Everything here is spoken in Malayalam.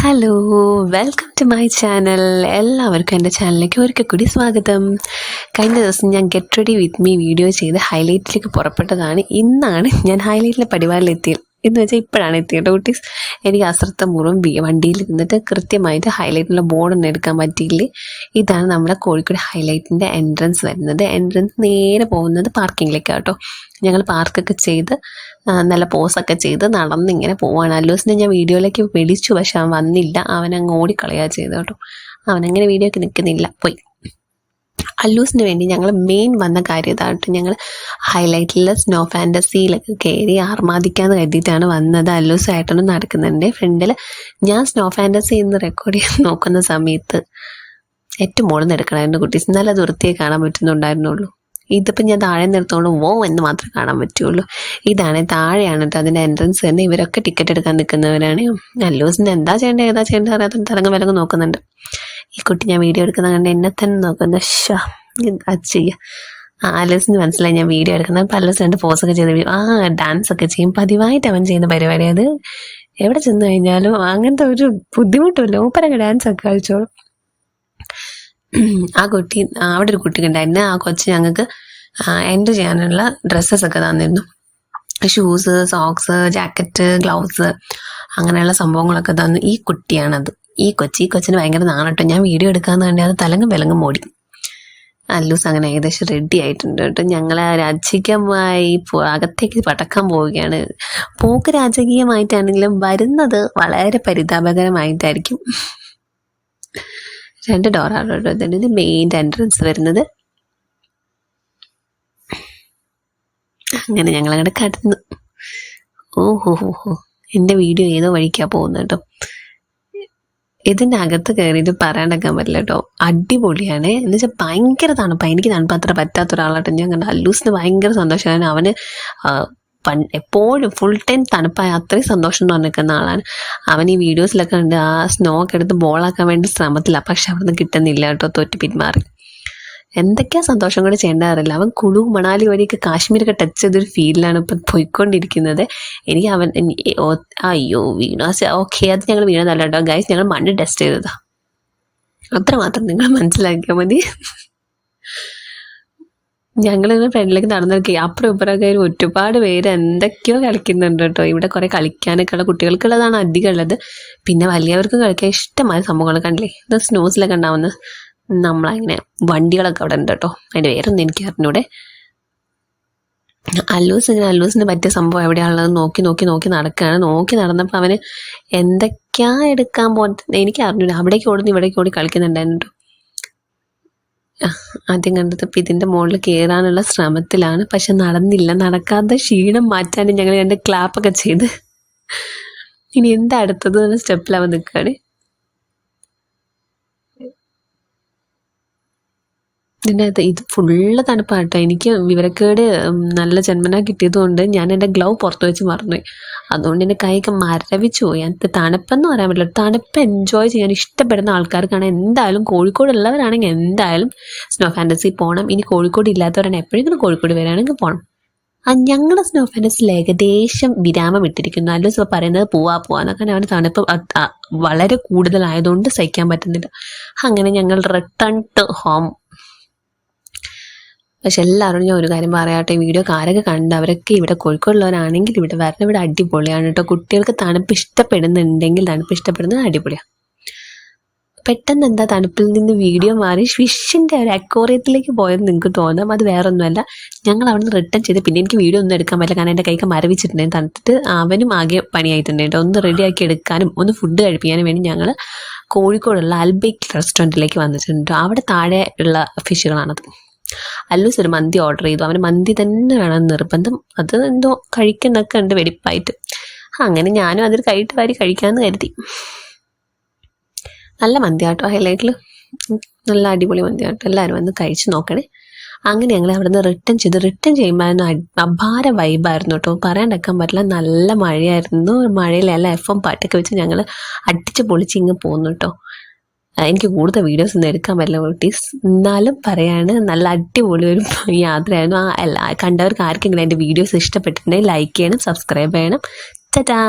Hello, welcome to my channel. എല്ലാവർക്കും എൻ്റെ ചാനലിലേക്ക് ഒരിക്കൽ കൂടി സ്വാഗതം. കഴിഞ്ഞ ദിവസം ഞാൻ get ready with me video ചെയ്ത് ഹൈലൈറ്റിലേക്ക് പുറപ്പെട്ടതാണ്. ഇന്നാണ് ഞാൻ ഹൈലൈറ്റിലെ പടിവാറിലെത്തിയത്. എന്ന് വെച്ചാൽ ഇപ്പോഴാണ് എത്തിയത് കുട്ടീസ്. എനിക്ക് അശ്രദ്ധപൂർവ്വം വണ്ടിയിൽ ഇരുന്നിട്ട് കൃത്യമായിട്ട് ഹൈലൈറ്റിലുള്ള ബോർഡൊന്നും എടുക്കാൻ പറ്റിയില്ലേ. ഇതാണ് നമ്മുടെ കോഴിക്കോട് ഹൈലൈറ്റിൻ്റെ എൻട്രൻസ് വരുന്നത്. എൻട്രൻസ് നേരെ പോകുന്നത് പാർക്കിങ്ങിലേക്കാണ് കേട്ടോ. ഞങ്ങൾ പാർക്കൊക്കെ ചെയ്ത് നല്ല പോസൊക്കെ ചെയ്ത് നടന്നിങ്ങനെ പോവാണ്. അല്ലൂസിനെ ഞാൻ വീഡിയോയിലേക്ക് വിളിച്ചു, പക്ഷെ അവൻ വന്നില്ല. അവനങ്ങ് ഓടിക്കളയാ ചെയ്തു കേട്ടോ. അവനങ്ങനെ വീഡിയോക്ക് നിൽക്കുന്നില്ല, പോയി. അല്ലൂസിന് വേണ്ടി ഞങ്ങൾ മെയിൻ വന്ന കാര്യം ഇതായിട്ട്, ഞങ്ങൾ ഹൈലൈറ്റിലെ സ്നോ ഫാൻറ്റസിയിലൊക്കെ കയറി ആർമാദിക്കാന്ന് കരുതിയിട്ടാണ് വന്നത്. അല്ലൂസായിട്ടൊന്നും നടക്കുന്നുണ്ട് ഫ്രണ്ടിൽ. ഞാൻ സ്നോ ഫാൻറ്റസി എന്ന് റെക്കോർഡ് ചെയ്യാൻ നോക്കുന്ന സമയത്ത് ഏറ്റവും മുകളിൽ നിന്ന് എടുക്കണമായിരുന്നു കുട്ടീസ്. നല്ല വൃത്തിയെ കാണാൻ പറ്റുന്നുണ്ടായിരുന്നുള്ളൂ. ഇതിപ്പോൾ ഞാൻ താഴെ നിർത്തോണ്ട് എന്ന് മാത്രമേ കാണാൻ പറ്റുള്ളൂ. ഇതാണ് താഴെയാണ് കേട്ടോ അതിൻ്റെ എൻട്രൻസ് തന്നെ. ഇവരൊക്കെ ടിക്കറ്റ് എടുക്കാൻ നിൽക്കുന്നവരാണ്. അല്ലൂസിന് എന്താ ചെയ്യേണ്ടത് ഏതാ ചെയ്യേണ്ടത് അറിയാത്ത തലങ്ങ് വിലങ്ങ് നോക്കുന്നുണ്ട്. ഈ കുട്ടി ഞാൻ വീഡിയോ എടുക്കുന്ന കണ്ട് എന്നെ തന്നെ നോക്കുന്ന അത് ചെയ്യുക. അല്ലൂസിന് മനസ്സിലായി ഞാൻ വീഡിയോ എടുക്കുന്നത്. അപ്പോൾ അല്ലൂസ് രണ്ട് പോസൊക്കെ ചെയ്ത് ഡാൻസ് ഒക്കെ ചെയ്യും. പതിവായിട്ട് അവൻ ചെയ്യുന്ന പരിപാടി അത്. എവിടെ ചെന്ന് കഴിഞ്ഞാലും അങ്ങനത്തെ ഒരു ബുദ്ധിമുട്ടില്ല. ഓപ്പറൊക്കെ ഡാൻസ് ഒക്കെ കളിച്ചോളും. ആ കുട്ടി, അവിടെ ഒരു കുട്ടി ഉണ്ടായിരുന്നു. ആ കൊച്ച് ഞങ്ങൾക്ക് എൻജോയ് ചെയ്യാനുള്ള ഡ്രസ്സസ് ഒക്കെ തന്നിരുന്നു. ഷൂസ്, സോക്സ്, ജാക്കറ്റ്, ഗ്ലൗസ്, അങ്ങനെയുള്ള സംഭവങ്ങളൊക്കെ തന്നു. ഈ കുട്ടിയാണത്. ഈ കൊച്ചിന് ഭയങ്കര നാണട്ടോ. ഞാൻ വീഡിയോ എടുക്കാന്ന് കണ്ടേ അത് തലങ്ങും വിലങ്ങും മോടി. അല്ലൂസ് അങ്ങനെ ഏകദേശം റെഡി ആയിട്ടുണ്ട് കേട്ടോ. ഞങ്ങൾ രാജകീയമായി അകത്തേക്ക് പടക്കാൻ പോവുകയാണ്. പോക്ക് രാജകീയമായിട്ടാണെങ്കിലും വരുന്നത് വളരെ പരിതാപകരമായിട്ടായിരിക്കും. 2 ഡോറാണ് കേട്ടോ. ഇത് മെയിൻ എൻട്രൻസ് വരുന്നത്. അങ്ങനെ ഞങ്ങൾ അങ്ങോട്ട് കടന്നു. ഓഹോ, എൻ്റെ വീഡിയോ ഏതോ വഴിക്കാ പോകുന്നത് കേട്ടോ. ഇതിൻ്റെ അകത്ത് കയറിയിട്ട് പറയാണ്ടിരിക്കാൻ പറ്റില്ല കേട്ടോ. അടിപൊളിയാണ്. എന്ന് വെച്ചാൽ ഭയങ്കര തണുപ്പാണ്. എനിക്ക് തണുപ്പ് അത്ര പറ്റാത്ത ഒരാളായിട്ട് ഞാൻ കണ്ട. അല്ലൂസിന് ഭയങ്കര സന്തോഷമാണ്. അവന് എപ്പോഴും ഫുൾ ടൈം തണുപ്പായ അത്രയും സന്തോഷം എന്ന് പറഞ്ഞിരിക്കുന്ന ആളാണ് അവൻ. ഈ വീഡിയോസിലൊക്കെ ഉണ്ട് ആ സ്നോ ഒക്കെ എടുത്ത് ബോളാക്കാൻ വേണ്ടി ശ്രമത്തില്ല, പക്ഷെ അവിടെ നിന്ന് കിട്ടുന്നില്ല കേട്ടോ. തോറ്റ് പിന്മാറി. എന്തൊക്കെയാ സന്തോഷം കൂടെ ചെയ്യേണ്ടറിയില്ല. അവൻ കുളു മണാലി വഴിയൊക്കെ കാശ്മീരൊക്കെ ടച്ച് ചെയ്തൊരു ഫീലിലാണ് ഇപ്പം പോയിക്കൊണ്ടിരിക്കുന്നത്. എനിക്ക് അയ്യോ വീണു. ഓക്കെ, അത് ഞങ്ങൾ വീണതല്ല കേട്ടോ ഗൈസ്, ഞങ്ങൾ മണ്ണ് ടെസ്റ്റ് ചെയ്തതാ. അത്രമാത്രം നിങ്ങൾ മനസ്സിലാക്കിയാൽ മതി. ഞങ്ങളിങ്ങനെ ഫ്രണ്ടിലേക്ക് നടന്നിരിക്കുക. അപ്പുറം ഇപ്പുറമൊക്കെ ഒരുപാട് പേര് എന്തൊക്കെയോ കളിക്കുന്നുണ്ട് കേട്ടോ. ഇവിടെ കുറെ കളിക്കാനൊക്കെ ഉള്ള കുട്ടികൾക്കുള്ളതാണ് അധികം ഉള്ളത്. പിന്നെ വലിയവർക്കും കളിക്കാൻ ഇഷ്ടമായ സംഭവങ്ങൾ കണ്ടില്ലേ. ഇത് സ്നോസിലൊക്കെ ഉണ്ടാവുന്ന നമ്മളങ്ങനെ വണ്ടികളൊക്കെ അവിടെ ഉണ്ട് കേട്ടോ. അതിൻ്റെ വേറൊന്നും എനിക്ക് അറിഞ്ഞൂടെ. അല്ലൂസിന് പറ്റിയ സംഭവം എവിടെയാണുള്ളത് നോക്കി നടക്കുകയാണ്. നോക്കി നടന്നപ്പോൾ അവന് എന്തൊക്കെയാ എടുക്കാൻ പോകുന്നത് എനിക്ക് അറിഞ്ഞൂടെ. അവിടേക്ക് ഓടുന്നു ഇവിടേക്ക് ഓടി കളിക്കുന്നുണ്ടായിരുന്നു കേട്ടോ. ആദ്യം കണ്ടത് ഇപ്പം ഇതിൻ്റെ മുകളിൽ കയറാനുള്ള ശ്രമത്തിലാണ്, പക്ഷെ നടന്നില്ല. നടക്കാതെ ക്ഷീണം മാറ്റാനും ഞങ്ങൾ 2 ക്ലാപ്പൊക്കെ ചെയ്ത് ഇനി എന്താ അടുത്തത് എന്ന സ്റ്റെപ്പിലാവാൻ നിൽക്കുകയാണ്. ഇതിൻ്റെ അകത്ത് ഇത് ഫുള്ള് തണുപ്പാട്ടോ. എനിക്ക് വിവരക്കേട് നല്ല ജന്മന കിട്ടിയതുകൊണ്ട് ഞാൻ എൻ്റെ ഗ്ലൗ പുറത്ത് വെച്ച് മറന്നുപോയി. അതുകൊണ്ട് എൻ്റെ കൈയൊക്കെ മരവിച്ചു പോയി. എനിക്ക് തണുപ്പെന്ന് പറയാൻ പറ്റില്ല. തണുപ്പ് എൻജോയ് ചെയ്യാൻ ഇഷ്ടപ്പെടുന്ന ആൾക്കാർക്കാണ് എന്തായാലും, കോഴിക്കോടുള്ളവരാണെങ്കിൽ എന്തായാലും സ്നോ ഫാൻറ്റസി പോകണം. ഇനി കോഴിക്കോട് ഇല്ലാത്തവരാണ് എപ്പോഴെങ്കിലും കോഴിക്കോട് വരികയാണെങ്കിൽ പോകണം. ഞങ്ങളുടെ സ്നോ ഫാൻറ്റസിൽ ഏകദേശം വിരാമം ഇട്ടിരിക്കുന്നു. അല്ലൂസ് പറയുന്നത് പോവാന്നൊക്കെ. അവന് തണുപ്പ് വളരെ കൂടുതലായതുകൊണ്ട് സഹിക്കാൻ പറ്റുന്നില്ല. അങ്ങനെ ഞങ്ങൾ റിട്ടേൺ ടു ഹോം. പക്ഷെ എല്ലാവരോടും ഞാൻ ഒരു കാര്യം പറയാട്ടെ, വീഡിയോ ആരൊക്കെ കണ്ട് അവരൊക്കെ ഇവിടെ കോഴിക്കോടുള്ളവരാണെങ്കിൽ ഇവിടെ വരണം. ഇവിടെ അടിപൊളിയാണ് കേട്ടോ. കുട്ടികൾക്ക് തണുപ്പ് ഇഷ്ടപ്പെടുന്നുണ്ടെങ്കിൽ, തണുപ്പ് ഇഷ്ടപ്പെടുന്നത് അടിപൊളിയാണ്. പെട്ടെന്ന് എന്താ തണുപ്പിൽ നിന്ന് വീഡിയോ മാറി ഫിഷിൻ്റെ ഒരു അക്വേറിയത്തിലേക്ക് പോയെന്ന് നിങ്ങൾക്ക് തോന്നാം. അത് വേറൊന്നുമല്ല. ഞങ്ങൾ അവിടെ നിന്ന് റിട്ടേൺ ചെയ്ത് പിന്നെ എനിക്ക് വീഡിയോ ഒന്നും എടുക്കാൻ പറ്റില്ല, കാരണം എൻ്റെ കൈക്ക് മരവിച്ചിട്ടുണ്ടായിരുന്നു. തണുത്തിട്ട് അവനും ആകെ പണിയായിട്ടുണ്ട് കേട്ടോ. ഒന്ന് റെഡിയാക്കി എടുക്കാനും ഒന്ന് ഫുഡ് കഴിപ്പിക്കാനും വേണ്ടി ഞങ്ങൾ കോഴിക്കോടുള്ള അൽബേക്ക് റെസ്റ്റോറൻറ്റിലേക്ക് വന്നിട്ടുണ്ട്. അവിടെ താഴെ ഉള്ള ഫിഷുകളാണത്. അല്ലൂസ് ഒരു മന്തി ഓർഡർ ചെയ്തു. അവന് മന്തി തന്നെ വേണം നിർബന്ധം. അത് എന്തോ കഴിക്കുന്നൊക്കെ ഉണ്ട് വെടിപ്പായിട്ട്. അങ്ങനെ ഞാനും അതിൽ കൈയിട്ട് വാരി കഴിക്കാമെന്ന് കരുതി. നല്ല മന്തി ആട്ടോ ഹൈലൈറ്റിൽ. നല്ല അടിപൊളി മന്തി ആട്ടോ. എല്ലാവരും വന്ന് കഴിച്ച് നോക്കണേ. അങ്ങനെ ഞങ്ങൾ അവിടെ നിന്ന് റിട്ടേൺ ചെയ്യുമ്പോൾ അപാര വൈബായിരുന്നു കേട്ടോ. പറയാണ്ടിരിക്കാൻ പറ്റില്ല. നല്ല മഴയായിരുന്നു. മഴയിലെല്ലാം FM പാട്ടൊക്കെ വെച്ച് ഞങ്ങൾ അടിച്ച് പൊളിച്ച് ഇങ്ങ് പോകുന്നു കേട്ടോ. എനിക്ക് കൂടുതൽ വീഡിയോസ് ഒന്നും എടുക്കാൻ പറ്റില്ല കുട്ടീസ്, എന്നാലും പറയാണ് നല്ല അടിപൊളി ഒരു യാത്രയായിരുന്നു. കണ്ടവർക്ക് ആർക്കെങ്കിലും എൻ്റെ വീഡിയോസ് ഇഷ്ടപ്പെട്ടിട്ടുണ്ടെങ്കിൽ ലൈക്ക് ചെയ്യണം, സബ്സ്ക്രൈബ് ചെയ്യണം. ടാറ്റാ.